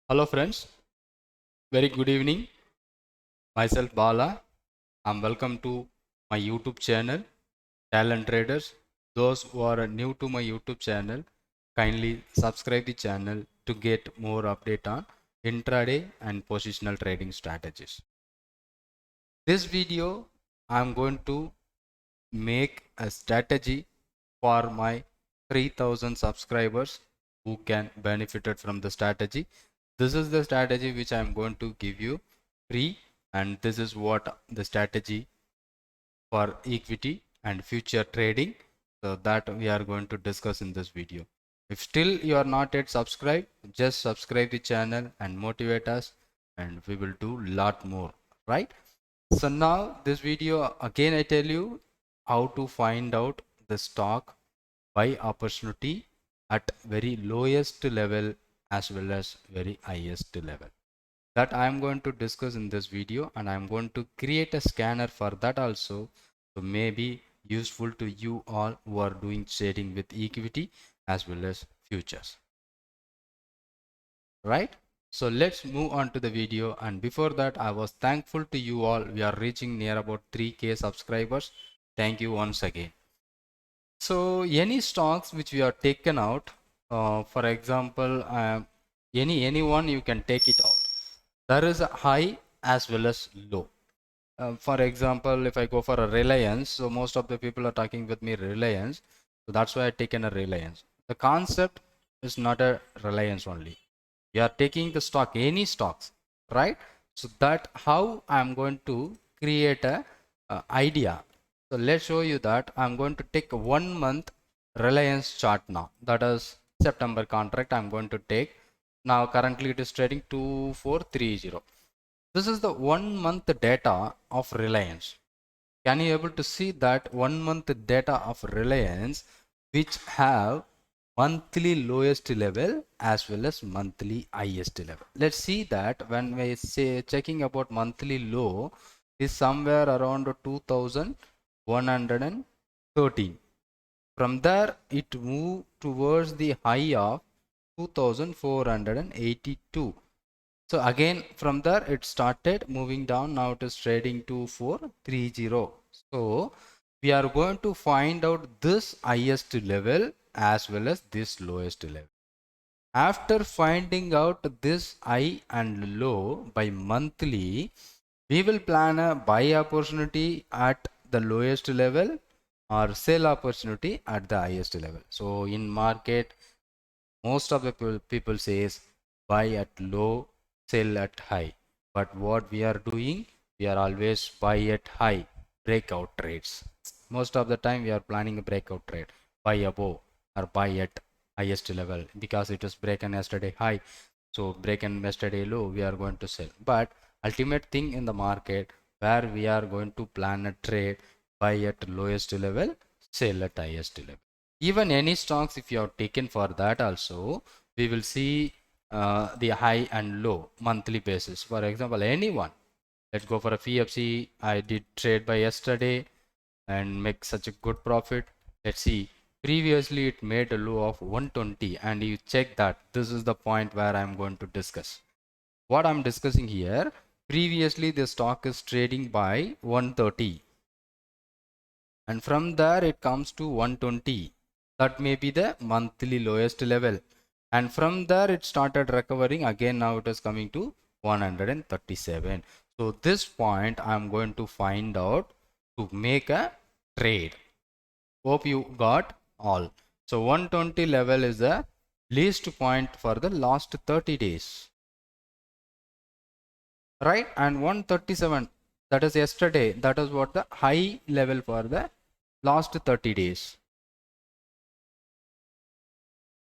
Hello friends, very good evening. Myself Bala. I'm welcome to my YouTube channel, Talent Traders. Those who are new to my YouTube channel, kindly subscribe the channel to get more update on intraday and positional trading strategies. This video, I'm going to make a strategy for my 3000 subscribers who can benefit from the strategy. This is the strategy which I'm going to give you free, and this is what the strategy for equity and future trading, so that we are going to discuss in this video. If still you are not yet subscribed, just subscribe the channel and motivate us, and we will do lot more, right? So now this video, again I tell you how to find out the stock buy opportunity at very lowest level as well as very highest level. That I am going to discuss in this video, and I am going to create a scanner for that also. So maybe useful to you all who are doing trading with equity as well as futures. Right? So let's move on to the video, and before that I was thankful to you all. We are reaching near about 3k subscribers. Thank you once again. So any stocks which we are taken out, for example, anyone you can take it out. There is a high as well as low. For example, if I go for a Reliance, so most of the people are talking with me Reliance, so that's why I taken a Reliance. The concept is not a Reliance only. You are taking the stock, any stocks, right? So that how I'm going to create a idea. So let's show you that I'm going to take 1 month Reliance chart now. That is September contract I'm going to take. Now currently it is trading 2430. This is the 1 month data of Reliance. Can you able to see that 1 month data of Reliance which have monthly lowest level as well as monthly highest level? Let's see that when we say checking about monthly low is somewhere around 2113. From there it moved towards the high of 2482. So again from there it started moving down. Now it is trading 2430. So we are going to find out this highest level as well as this lowest level. After finding out this high and low by monthly, we will plan a buy opportunity at the lowest level or sell opportunity at the highest level. So in market, most of the people says buy at low, sell at high. But what we are doing, we are always buy at high, breakout trades. Most of the time we are planning a breakout trade, buy above or buy at highest level, because it is breaken yesterday high. So breaken yesterday low, we are going to sell. But ultimate thing in the market where we are going to plan a trade, buy at lowest level, sell at highest level. Even any stocks, if you have taken for that also, we will see the high and low monthly basis. For example, anyone, let's go for a FFC. I did trade by yesterday and make such a good profit. Let's see, previously it made a low of 120, and you check that. This is the point where I'm going to discuss what I'm discussing here. Previously the stock is trading by 130, and from there it comes to 120. That may be the monthly lowest level, and from there it started recovering again. Now it is coming to 137. So this point I'm going to find out to make a trade. Hope you got all. So 120 level is the least point for the last 30 days, right? And 137, that is yesterday, that is what the high level for the last 30 days.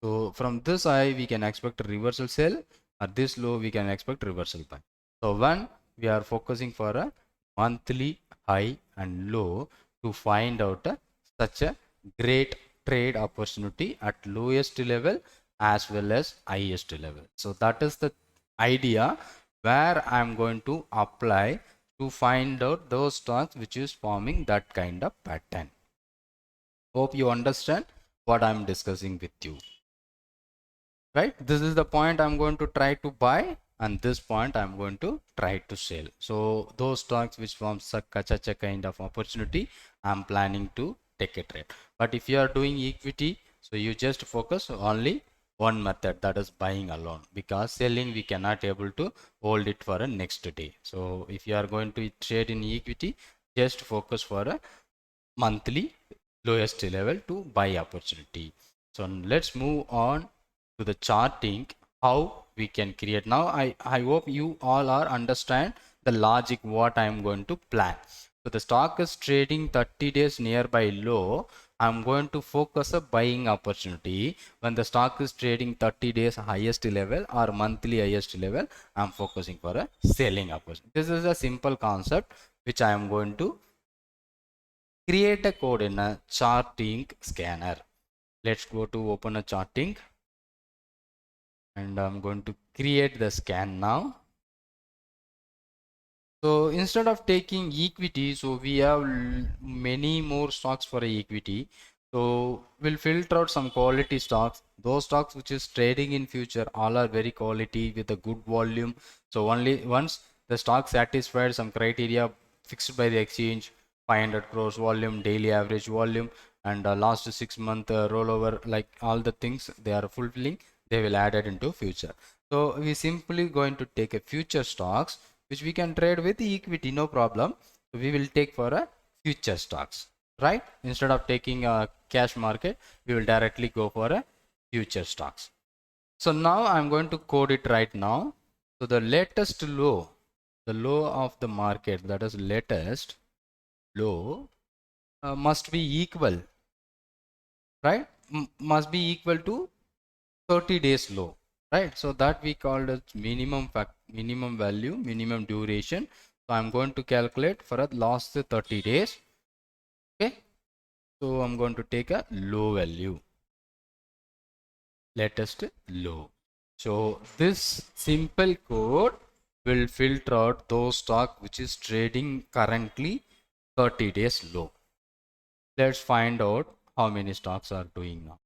So from this high we can expect a reversal sell, or this low we can expect reversal buy. So when we are focusing for a monthly high and low to find out such a great trade opportunity at lowest level as well as highest level. So that is the idea where I am going to apply to find out those stocks which is forming that kind of pattern. Hope you understand what I am discussing with you. right? This is the point I'm going to try to buy, and this point I'm going to try to sell. So those stocks which forms such a kind of opportunity, I'm planning to take a trade. But if you are doing equity, so you just focus only one method, that is buying alone, because selling we cannot able to hold it for a next day. So if you are going to trade in equity, just focus for a monthly lowest level to buy opportunity. So let's move on to the charting, how we can create. Now I hope you all are understand the logic what I am going to plan. So the stock is trading 30 days nearby low. I'm going to focus a buying opportunity when the stock is trading 30 days highest level or monthly highest level. I'm focusing for a selling opportunity. This is a simple concept which I am going to create a code in a Chartink scanner. Let's go to open a Chartink, and I'm going to create the scan now. So instead of taking equity, so we have many more stocks for equity. So we'll filter out some quality stocks. Those stocks which is trading in future, all are very quality with a good volume. So only once the stock satisfied some criteria fixed by the exchange, 500 crores volume, daily average volume, and last 6 month rollover, like all the things they are fulfilling, they will add it into future. So we simply going to take a future stocks which we can trade with equity, no problem. So we will take for a future stocks, right? Instead of taking a cash market, we will directly go for a future stocks. So now I'm going to code it right now. So the latest low, the low of the market, that is latest low, must be equal, right? Must be equal to 30 days low, right? So that we called as minimum value, minimum duration. So I'm going to calculate for a last 30 days. Okay, so I'm going to take a low value, latest low. So this simple code will filter out those stock which is trading currently 30 days low. Let's find out how many stocks are doing now.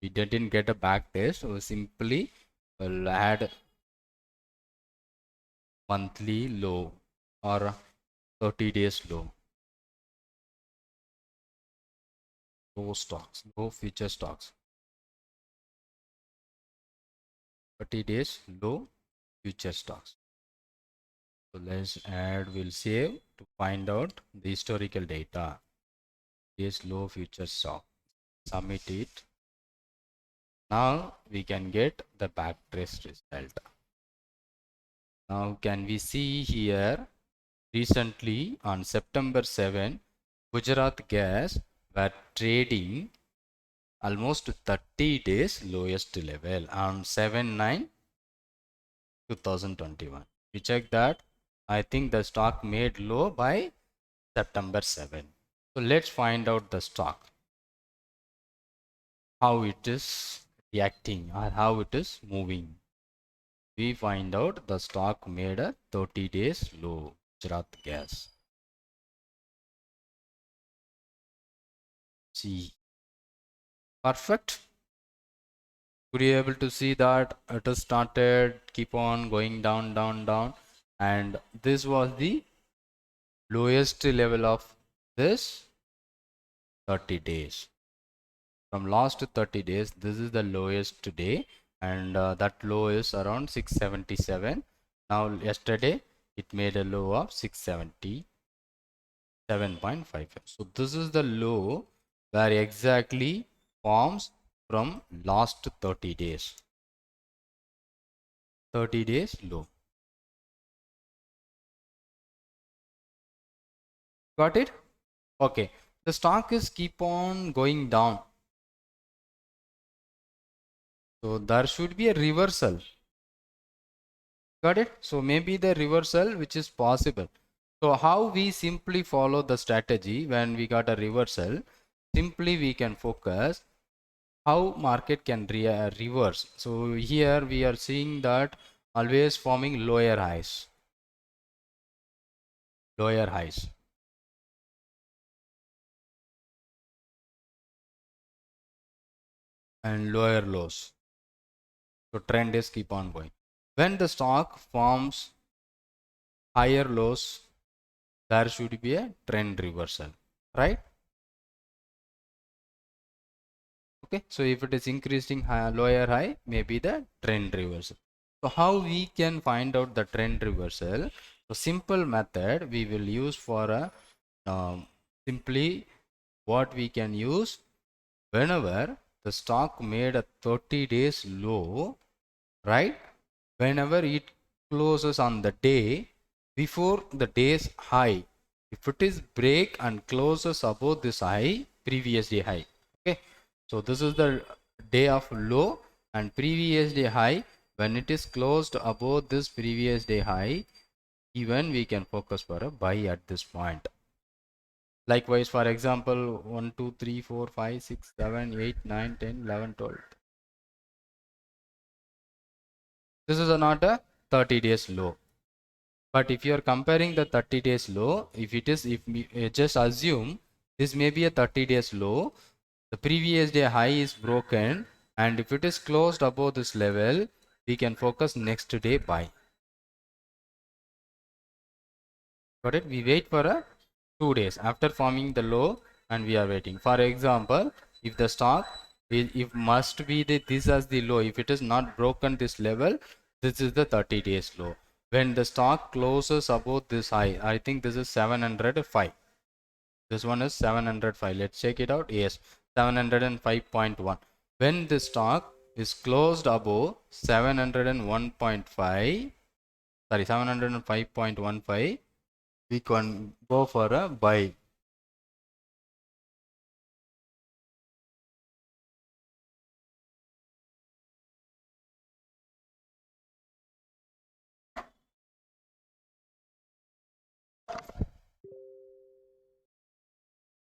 We didn't get a back test, so simply we'll add monthly low or 30 days low. Low stocks, low future stocks. 30 days low future stocks. So let's add, we'll save to find out the historical data. Days low future stock. Submit it. Now we can get the backtrace result. Now can we see here, recently on September 7, Gujarat Gas were trading almost 30 days lowest level on 7/9/2021. We check that. I think the stock made low by September 7. So let's find out the stock, how it is reacting or how it is moving. We find out the stock made a 30 days low, Gujarat Gas. See, perfect. Could you able to see that it has started keep on going down, down, down, and this was the lowest level of this 30 days. From last 30 days, this is the lowest today, and that low is around 677. Now yesterday it made a low of 677.55. So this is the low where exactly forms from last 30 days. 30 days low. Got it? Okay. The stock is keep on going down. So there should be a reversal. Got it? So maybe the reversal which is possible. So how we simply follow the strategy when we got a reversal, simply we can focus how market can reverse. So here we are seeing that always forming lower highs, lower highs. And lower lows. So trend is keep on going. When the stock forms higher lows, there should be a trend reversal, right? Okay, so if it is increasing high, lower high, maybe the trend reversal. So how we can find out the trend reversal? So simple method we will use for a simply what we can use whenever the stock made a 30 days low, right? Whenever it closes on the day before the day's high, if it is break and closes above this high, previous day high, okay, so this is the day of low and previous day high. When it is closed above this previous day high, even we can focus for a buy at this point. Likewise, for example, 1 2 3 4 5 6 7 8 9 10 11 12, this is not a 30 days low. But if you are comparing the 30 days low, if we just assume this may be a 30 days low, the previous day high is broken, and if it is closed above this level, we can focus next day buy. Got it? We wait for a 2 days after forming the low, and we are waiting. For example, if the stock if must be this as the low, if it is not broken this level, this is the 30 days low. When the stock closes above this high, I think this is 705. This one is 705. Let's check it out. Yes, 705.1. When the stock is closed above 701.5, sorry, 705.15, we can go for a buy.